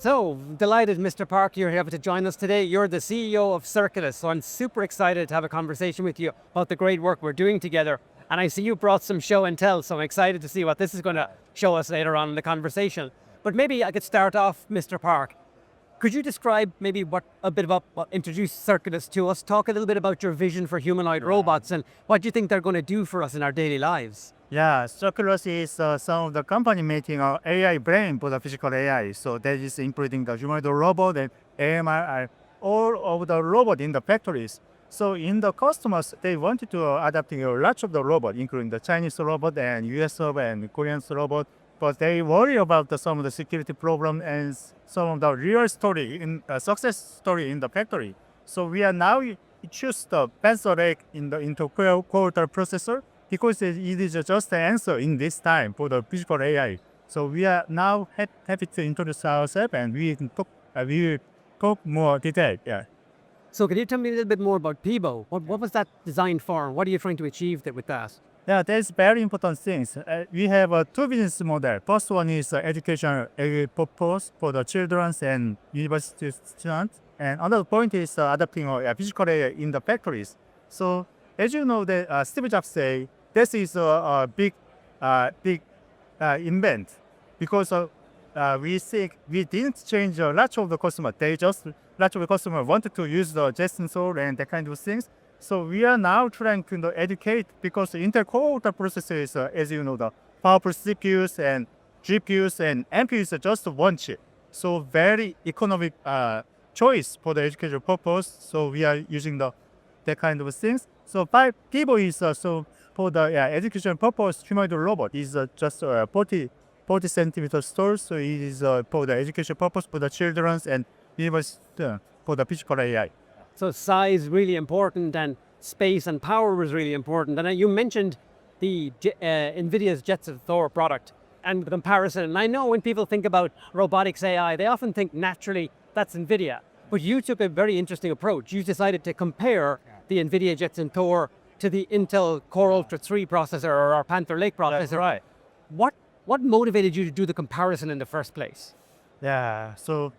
So, delighted, Mr. Park, you're here to join us today. You're the CEO of Circulus, so I'm super excited to have a conversation with you about the great work we're doing together. And I see you brought some show and tell, so I'm excited to see what this is going to show us later on in the conversation. But maybe I could start off, Mr. Park. Could you describe maybe introduce Circulus to us? Talk a little bit about your vision for humanoid robots and what you think they're going to do for us in our daily lives. Yeah, Circulus is some of the company making our AI brain for the physical AI. So that is including the humanoid robot and AMR, all of the robot in the factories. So in the customers, they wanted to adapting a lot of the robot, including the Chinese robot and US robot and Korean robot. But they worry about some of the security problem and some of the real story in success story in the factory. So we are now choose the pencil lake in the interquarter processor because it is just the answer in this time for the physical AI. So we are now happy to introduce ourselves and we will talk more detail. Yeah. So can you tell me a little bit more about Peebo? What was that designed for? What are you trying to achieve with that? Yeah, that's very important things. We have two business model. First one is educational purpose for the children and university students. And another point is adapting physical AI in the factories. So as you know, that Steve Jobs say this is a big invent because we didn't change a lot of the customer. They just lot of the customer wanted to use the Jetson Soul and that kind of things. So we are now trying to educate because the interquarter processor is, as you know, the powerful CPUs and GPUs and NPUs are just one chip. So very economic choice for the educational purpose. So we are using that kind of things. So Peebo is so for the educational purpose, humanoid robot is just 40 centimeter tall. So it is for the education purpose for the children and university for the physical AI. So size really important and space and power was really important. And you mentioned the NVIDIA's Jetson Thor product and the comparison. And I know when people think about robotics AI, they often think naturally that's NVIDIA. But you took a very interesting approach. You decided to compare the NVIDIA Jetson Thor to the Intel Core Ultra 3 processor or our Panther Lake processor. That's right. What motivated you to do the comparison in the first place? Yeah, so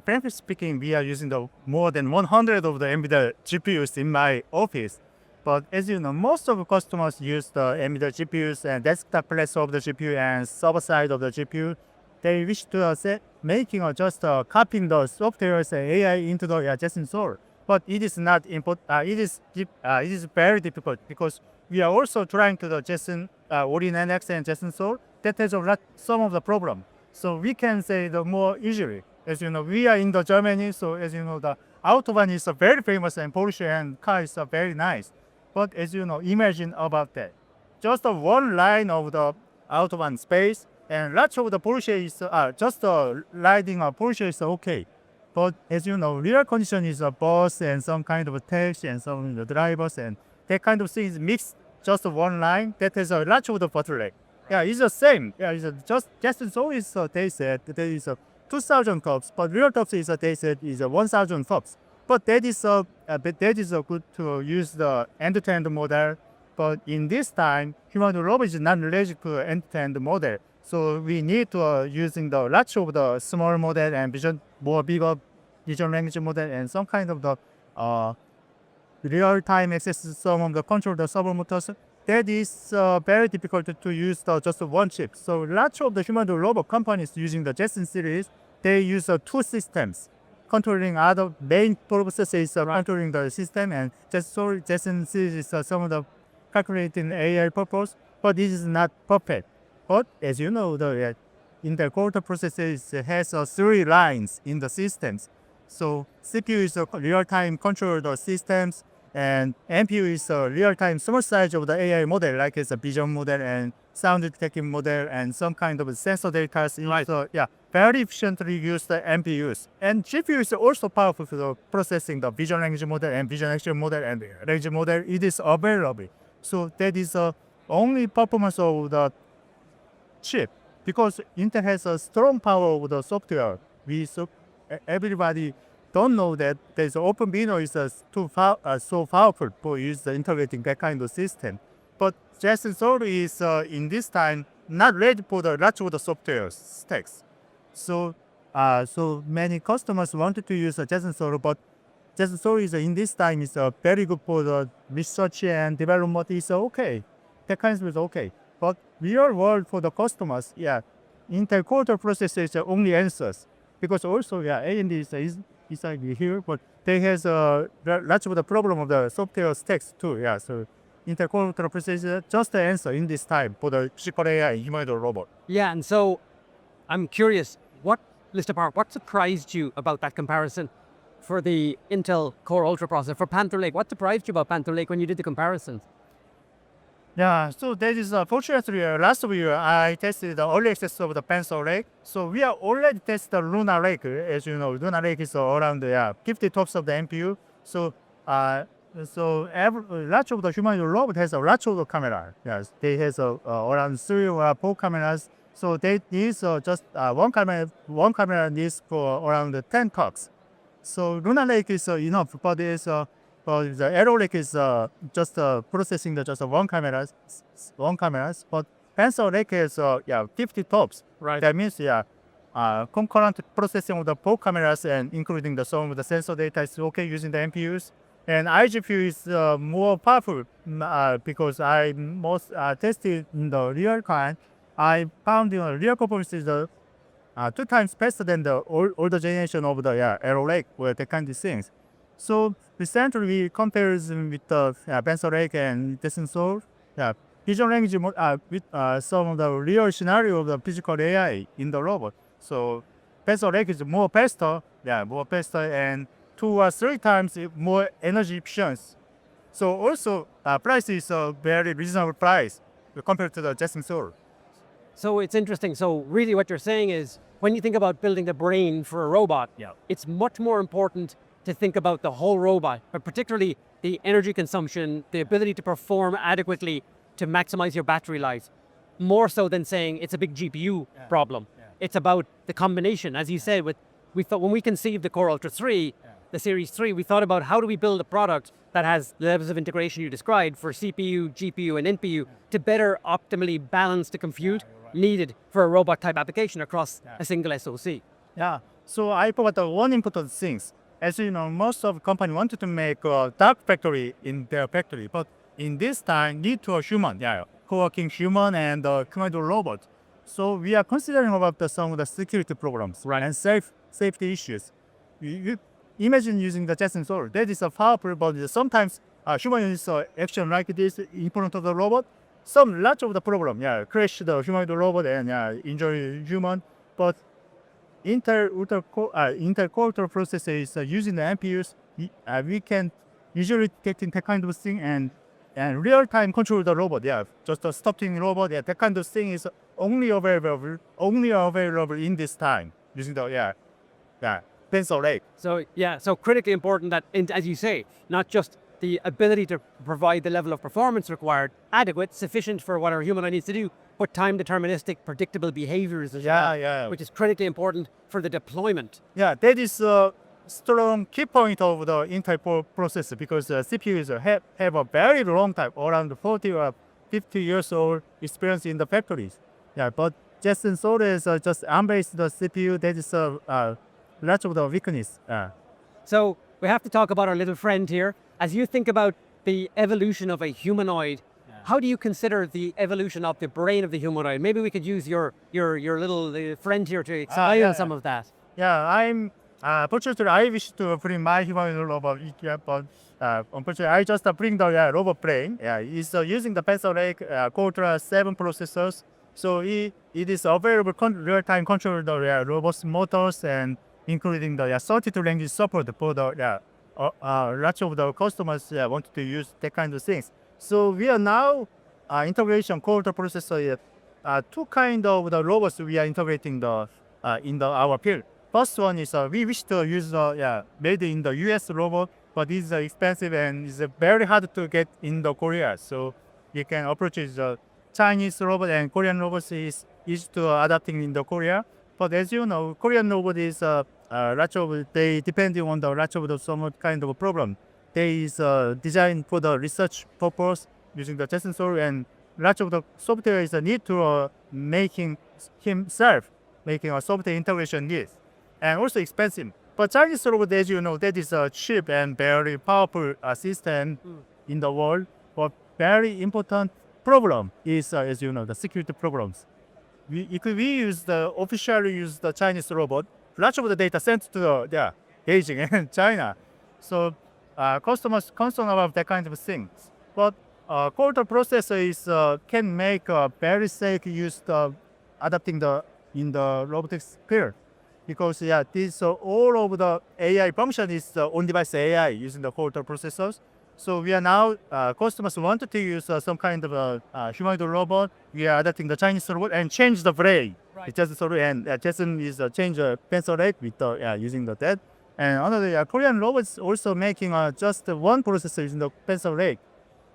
frankly speaking, we are using the more than 100 of the NVIDIA GPUs in my office. But as you know, most of the customers use the NVIDIA GPUs and desktop place of the GPU and server side of the GPU. They wish to making just copying the softwares and AI into the Jetson Soul. But it is not important. It is very difficult because we are also trying to the Jetson Orin NX and Jetson Soul. That has some of the problem. So we can say the more easily. As you know, we are in the Germany, so as you know, the Autobahn is very famous and Porsche and cars are very nice. But as you know, imagine about that. Just one line of the Autobahn space and lots of the Porsche is just riding a Porsche is okay. But as you know, real condition is a bus and some kind of a taxi and some of the drivers and that kind of thing is mixed just one line. That has a lot of the bottleneck. Yeah, it's the same. Yeah, it's just Soul is they said there is a 2,000 cups, but real cups is they said is 1,000 cups. But that is good to use the end-to-end model. But in this time, human robot is not related to end-to-end model. So we need to using the lots of the small model and bigger vision language model and some kind of the real-time access some of the control the servo motors. That is very difficult to use just one chip. So lots of the human robot companies using the Jetson series, they use two systems. Controlling other main process is controlling the system and Jetson series is some of the calculating AI purpose, but this is not perfect. But as you know, the interquarter processor has 3 lines in the systems. So CPU is a real-time control the systems, and NPU is a real-time small size of the AI model, like it's a vision model and sound detecting model and some kind of sensor data. Right. So very efficiently use the NPUs. And GPU is also powerful for processing the vision language model and vision action model and range model. It is available. So that is the only performance of the chip because Intel has a strong power of the software. Everybody don't know that there's OpenVINO is so powerful for use the integrating that kind of system. But Jetson Soul is in this time not ready for the lot of the software stacks. So So many customers wanted to use a Jetson Solar, but Jetson Solar is in this time is very good for the research and development. Is okay, that kind is okay. But real world for the customers, yeah, interquarter processor is the only answers because also yeah, AMD is here, but they has lots of the problem of the software stacks too. Yeah, so interquarter processor just the answer in this time for the physical AI humanoid robot. Yeah, and so I'm curious, Mr. Park, what surprised you about that comparison for the Intel Core Ultra processor for Panther Lake? What surprised you about Panther Lake when you did the comparisons? Yeah, so that is fortunately last year I tested the early access of the Pencil Lake. So we are already tested the Luna Lake. As you know, Luna Lake is around 50 tops of the NPU. So every lot of the humanoid robot has a lot of the camera. Yes, they has around 3 or 4 cameras. So they need just one camera needs for around 10 tops. So Luna Lake is enough, but the Arrow Lake is just processing the just one cameras. But Pencil Lake is 50 tops. Right. That means concurrent processing of the 4 cameras and including the some of the sensor data is okay using the NPUs. And iGPU is more powerful because I most tested in the real time. I found the real performance is 2 times faster than the older generation of the Arrow Lake or that kind of things. So recently we compared with the Pencil Lake and Jetson Solar. Yeah, vision language with some of the real scenario of the physical AI in the robot. So Pencil Lake is more faster, and 2 or 3 times more energy efficient. So also price is a very reasonable price compared to the Jetson Solar. So it's interesting. So really what you're saying is when you think about building the brain for a robot, it's much more important to think about the whole robot, but particularly the energy consumption, the ability to perform adequately to maximize your battery life, more so than saying it's a big GPU problem. It's about the combination. As you said, we thought when we conceived the Core Ultra 3, the Series 3, we thought about how do we build a product that has the levels of integration you described for CPU, GPU, and NPU to better optimally balance the compute needed for a robot type application across a single SoC. Yeah. So I forgot the one important things. As you know, most of company wanted to make a dark factory in their factory, but in this time need to a human, co-working human and humanoid robot. So we are considering about some of the security problems and safety issues. You imagine using the Jetson Solar. That is a powerful, but sometimes human use action like this in front of the robot. Some lot of the problem, crash the humanoid robot and injure human, but interquarter processor is using the NPUs. We can usually detect that kind of thing and real time control the robot. Just a stopping robot. That kind of thing is only available in this time using the Pencil Lake. So so critically important that, as you say, not just the ability to provide the level of performance required, adequate, sufficient for what our humanoid needs to do, but time deterministic, predictable behaviors as well, which is critically important for the deployment. Yeah, that is a strong key point of the Intel processor because CPUs have a very long time, around 40 or 50 years old experience in the factories. But Jetson Solar is just unbased the CPU. That is lot of the weakness. So we have to talk about our little friend here. As you think about the evolution of a humanoid, how do you consider the evolution of the brain of the humanoid? Maybe we could use your little friend here to explain on some of that. I'm fortunately I wish to bring my humanoid robot, but unfortunately I just bring the robot brain. It's using the Pencil Lake Ultra 7 processors. So it is available real-time control the robot's motors and including the 32 language support for the lots of the customers want to use that kind of things. So we are now integration core processor. 2 kind of the robots we are integrating in our field. First one is we wish to use made in the US robot, but it's expensive and it's very hard to get in the Korea. So you can approach the Chinese robot and Korean robots is easy to adapting in the Korea. But as you know, Korean robot is they depending on the lot of the some kind of problem. They is designed for the research purpose using the Jetson Solar and lot of the software is a need to making a software integration needs. and also expensive. But Chinese robot, as you know, that is a cheap and very powerful system in the world. But very important problem is, as you know, the security problems. If we officially use the Chinese robot, much of the data sent to Beijing and China. So customers concerned about that kind of things. But Cortal processor can make a very safe use adapting in the robotics field. Because this all of the AI function is on-device AI using the Cortal processors. So we are now customers wanted to use some kind of a humanoid robot. We are adapting the Chinese robot and change the brain. Right. It just sort of and Jason is change pencil rate with using that. And another Korean robots also making just one processor using the pencil rate.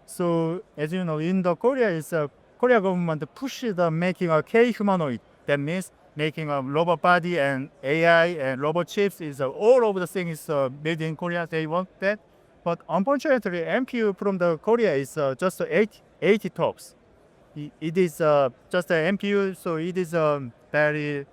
So as you know, in the Korea is Korea government push the making a K humanoid. That means making a robot body and AI and robot chips is all of the things made in Korea. They want that. But unfortunately, MPU from the Korea is just 80 tops. It is just an MPU, so it is very.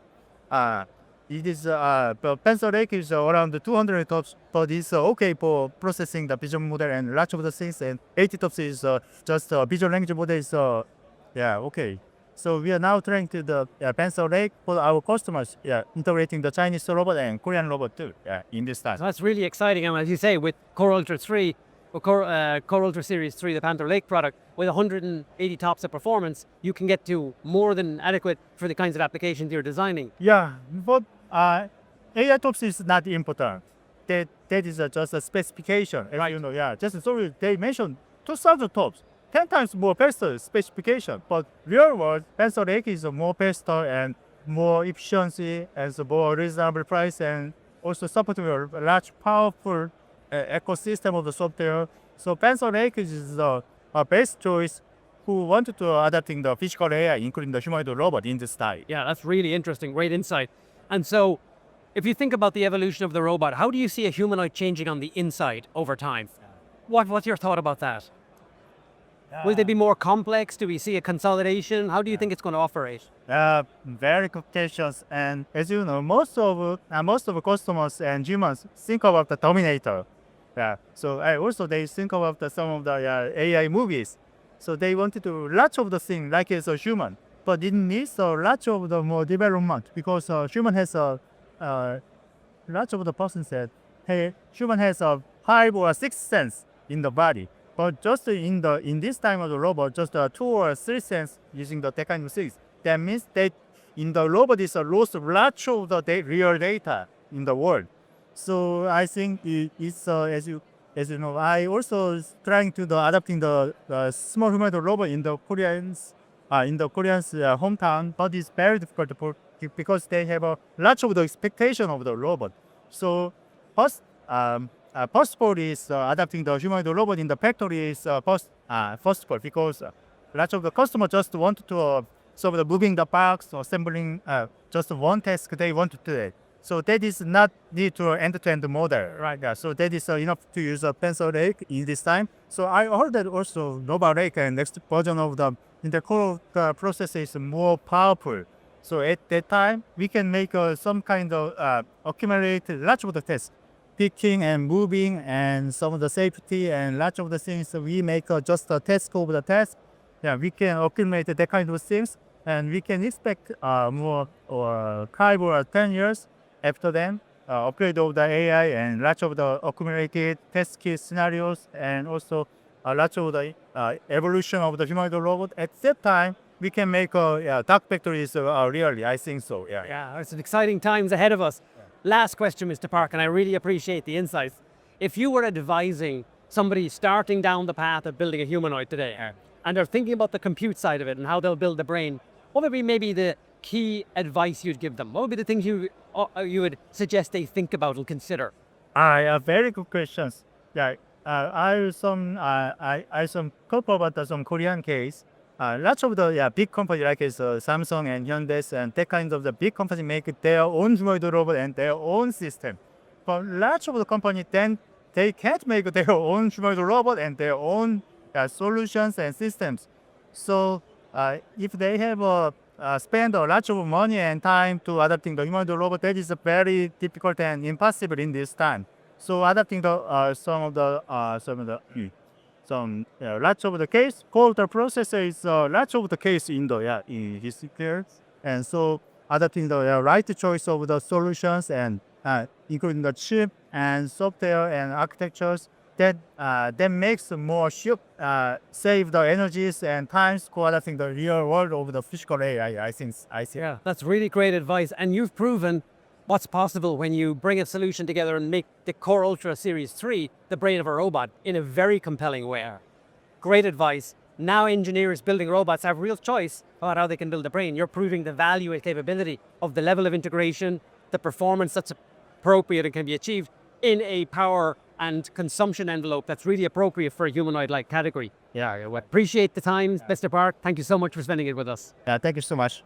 The pencil rate is around 200 tops, but it's okay for processing the vision model and lots of the things. And 80 tops is just visual language model is okay. So we are now trying to the pencil rate for our customers, integrating the Chinese robot and Korean robot too, in this time. So that's really exciting. And as you say, with Core Ultra 3, or Core Ultra Series 3, the Panther Lake product, with 180 tops of performance, you can get to more than adequate for the kinds of applications you're designing. Yeah, but AI tops is not important. That is just a specification. As Right. you know, just sorry, they mentioned 2,000 tops. 10 times more faster specification, but real world pencil lake is more faster and more efficiency and more reasonable price and also supporting a large powerful ecosystem of the software. So pencil lake is the best choice who wanted to adapting the physical AI, including the humanoid robot in this style. Yeah, that's really interesting. Great insight. And so, if you think about the evolution of the robot, how do you see a humanoid changing on the inside over time? What's your thought about that? Will they be more complex? Do we see a consolidation? How do you think it's going to operate? Very good questions. And as you know, most of customers and humans think about the Terminator. So also they think about some of the AI movies. So they wanted to lots of the thing like as a human, but it needs a lot of the more development because human has a lots of the person said, hey, human has a 5 or 6 sense in the body. But just in this time of the robot, just 2 or 3 cents using the that kind of things. That means that in the robot is a loss of lots of the real data in the world. So I think it's as you know, I also is trying to adapting the small humanoid robot in the Koreans hometown, but it's very difficult because they have a lot of the expectation of the robot. So possible is adapting the humanoid robot in the factory is possible because lots of the customer just want to solve the moving the parts or assembling just one task they want to do it. So that is not need to end-to-end model, right? So that is enough to use a pencil lake in this time. So I heard that also Nova Lake and next version of the intercore processor is more powerful. So at that time we can make some kind of accumulate lots of the tests. Picking and moving and some of the safety and lots of the things we make just a test of the test. We can accumulate that kind of things and we can expect more or 5 or 10 years after them upgrade of the AI and lots of the accumulated test case scenarios and also lots of the evolution of the humanoid robot. At that time, we can make dark factories really. I think so. Yeah, it's exciting times ahead of us. Last question, Mr. Park, and I really appreciate the insights. If you were advising somebody starting down the path of building a humanoid today, and they're thinking about the compute side of it and how they'll build the brain, what would be maybe the key advice you'd give them? What would be the things you would suggest they think about and consider? Very good questions. I some couple about some Korean case. Lots of the big companies like Samsung and Hyundai and that kind of the big companies make their own humanoid robot and their own system. But lots of the companies then they can't make their own humanoid robot and their own solutions and systems. So if they have spend a lot of money and time to adapting the humanoid robot. That is very difficult and impossible in this time. So adapting the lots of the case. Code the processor is lots of the case in his there, and so adapting the right choice of the solutions and including the chip and software and architectures that makes more save the energies and times coordinating the real world of the physical AI. I think. Yeah, that's really great advice. And you've proven what's possible when you bring a solution together and make the Core Ultra Series 3 the brain of a robot in a very compelling way. Great advice. Now engineers building robots have real choice about how they can build a brain. You're proving the value and capability of the level of integration, the performance that's appropriate and can be achieved in a power and consumption envelope that's really appropriate for a humanoid-like category. Yeah, I appreciate the time, Mr. Park. Thank you so much for spending it with us. Yeah, thank you so much.